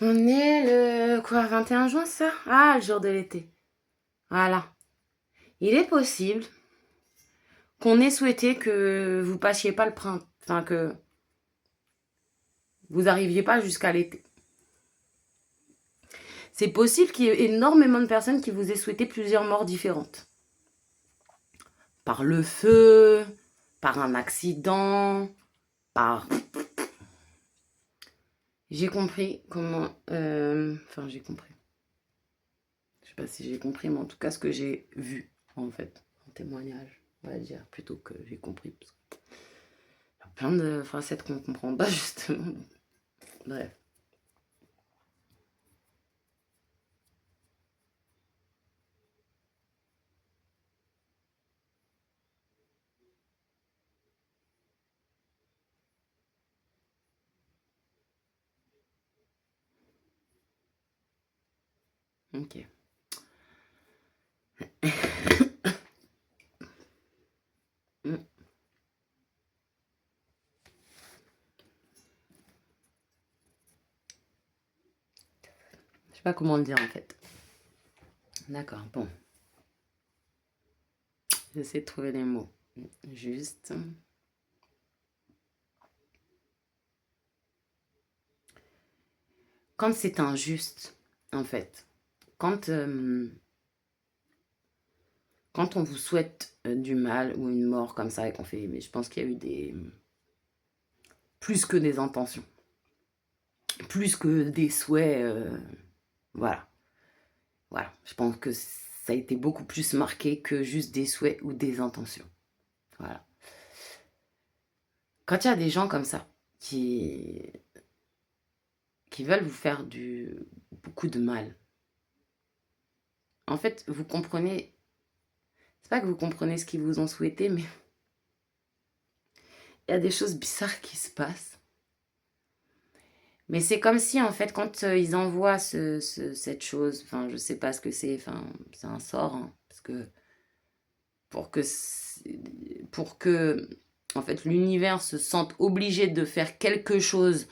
On est le quoi, 21 juin, ça? Ah, le jour de l'été. Voilà. Il est possible qu'on ait souhaité que vous passiez pas le printemps, enfin que vous arriviez pas jusqu'à l'été. C'est possible qu'il y ait énormément de personnes qui vous aient souhaité plusieurs morts différentes. Par le feu, par un accident, par... J'ai compris comment... Enfin, j'ai compris. Je sais pas si j'ai compris, mais en tout cas, ce que j'ai vu, en fait, en témoignage, on va dire, plutôt que j'ai compris. Parce que il y a plein de facettes qu'on comprend pas, justement. Bref. Ok. Je sais pas comment le dire, en fait. D'accord, bon. J'essaie de trouver les mots. Juste. Quand c'est injuste, en fait, quand, euh, quand on vous souhaite du mal ou une mort comme ça et qu'on fait, mais je pense qu'il y a eu des plus que des intentions, plus que des souhaits, voilà, voilà. Je pense que ça a été beaucoup plus marqué que juste des souhaits ou des intentions, voilà. Quand il y a des gens comme ça qui veulent vous faire beaucoup de mal, en fait, vous comprenez, c'est pas que vous comprenez ce qu'ils vous ont souhaité, mais il y a des choses bizarres qui se passent. Mais c'est comme si, en fait, quand ils envoient cette chose, enfin, je sais pas ce que c'est, enfin, c'est un sort, hein, parce que pour que, pour que, en fait, l'univers se sente obligé de faire quelque chose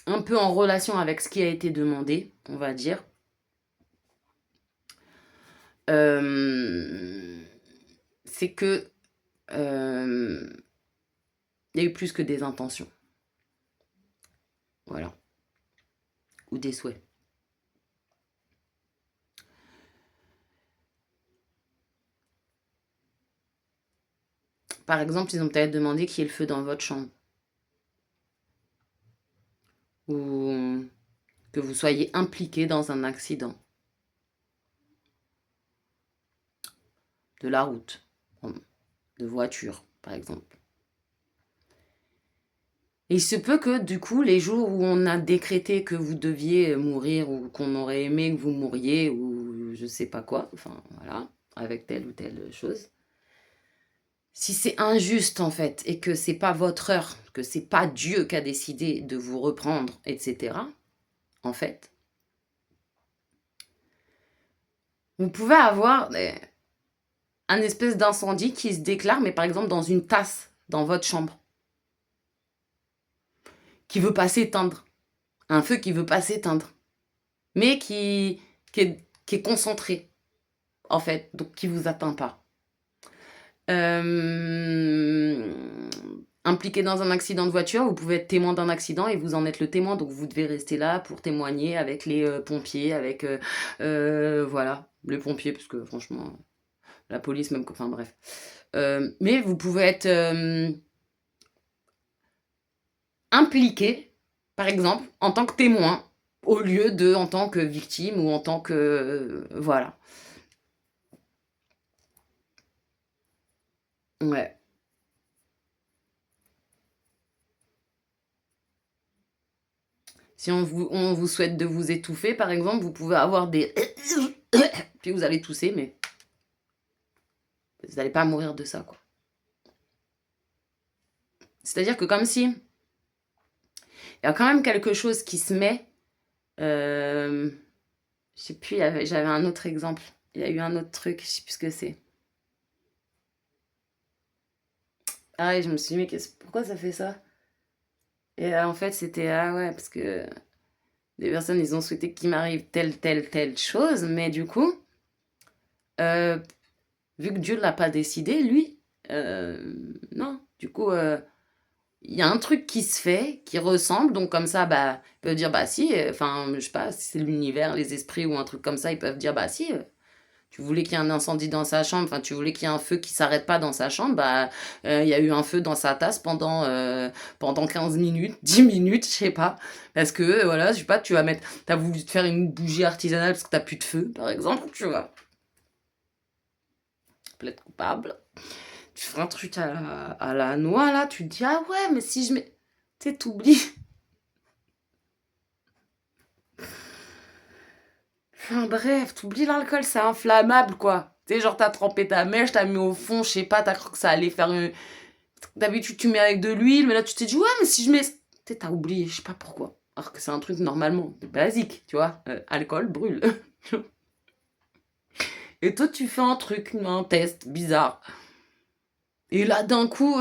un peu en relation avec ce qui a été demandé, on va dire, euh, c'est que euh, il y a eu plus que des intentions, voilà, ou des souhaits. Par exemple, ils ont peut-être demandé qu'il y ait le feu dans votre chambre, ou que vous soyez impliqué dans un accident de la route, de voiture, par exemple. Et il se peut que, du coup, les jours où on a décrété que vous deviez mourir ou qu'on aurait aimé que vous mouriez ou je sais pas quoi, enfin voilà, avec telle ou telle chose, si c'est injuste en fait et que c'est pas votre heure, que c'est pas Dieu qui a décidé de vous reprendre, etc., en fait, vous pouvez avoir un espèce d'incendie qui se déclare, mais par exemple dans une tasse dans votre chambre, qui veut pas s'éteindre. Un feu qui veut pas s'éteindre, mais qui est concentré, en fait, donc qui vous atteint pas. Euh, Impliqué dans un accident de voiture, vous pouvez être témoin d'un accident et vous en êtes le témoin, donc vous devez rester là pour témoigner avec les pompiers, avec voilà, les pompiers, parce que franchement, la police même, enfin bref. Mais vous pouvez être impliqué, par exemple, en tant que témoin, au lieu de en tant que victime ou en tant que... voilà. Ouais. Si on vous souhaite de vous étouffer, par exemple, vous pouvez avoir des... Puis vous allez tousser, mais vous n'allez pas mourir de ça, quoi. C'est-à-dire que comme si... Il y a quand même quelque chose qui se met... je sais plus, j'avais un autre exemple. Il y a eu un autre truc, je sais plus ce que c'est. Ah ouais, je me suis dit, mais pourquoi ça fait ça? Et en fait, c'était, ah ouais, parce que des personnes, ils ont souhaité qu'il m'arrive telle chose, mais du coup, vu que Dieu ne l'a pas décidé, lui, non. Du coup, il y a un truc qui se fait, qui ressemble, donc comme ça, bah, ils peuvent dire, bah si, enfin, je sais pas, si c'est l'univers, les esprits ou un truc comme ça, ils peuvent dire, bah si, tu voulais qu'il y ait un incendie dans sa chambre, enfin, tu voulais qu'il y ait un feu qui s'arrête pas dans sa chambre, bah, il y a eu un feu dans sa tasse pendant 15 minutes, 10 minutes, je sais pas. Parce que, voilà, je sais pas, t'as voulu te faire une bougie artisanale parce que t'as plus de feu, par exemple, tu vois. Plaide coupable. Tu fais un truc à la noix, là, tu te dis, ah ouais, mais si je mets. Tu sais, t'oublies. Enfin bref, t'oublies l'alcool, c'est inflammable, quoi. Tu sais, genre, t'as trempé ta mèche, t'as mis au fond, je sais pas, t'as cru que ça allait faire une. D'habitude, tu mets avec de l'huile, mais là, tu t'es dit, ouais, mais si je mets. Tu sais, t'as oublié, je sais pas pourquoi. Alors que c'est un truc normalement basique, tu vois. Alcool brûle. Et toi, tu fais un truc, un test bizarre. Et là, d'un coup,